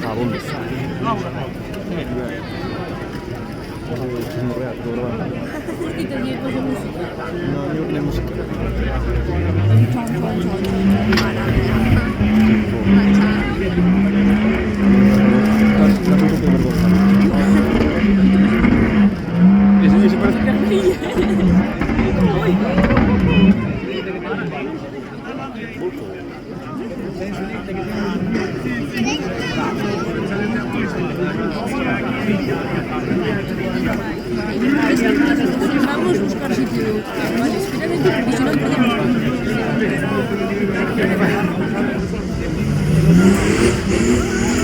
Ah, bellissimo. Sentite di cosa musica? No, io le musiche. Vamos a buscar sitio, ¿vale? Espera dentro porque si no podemos.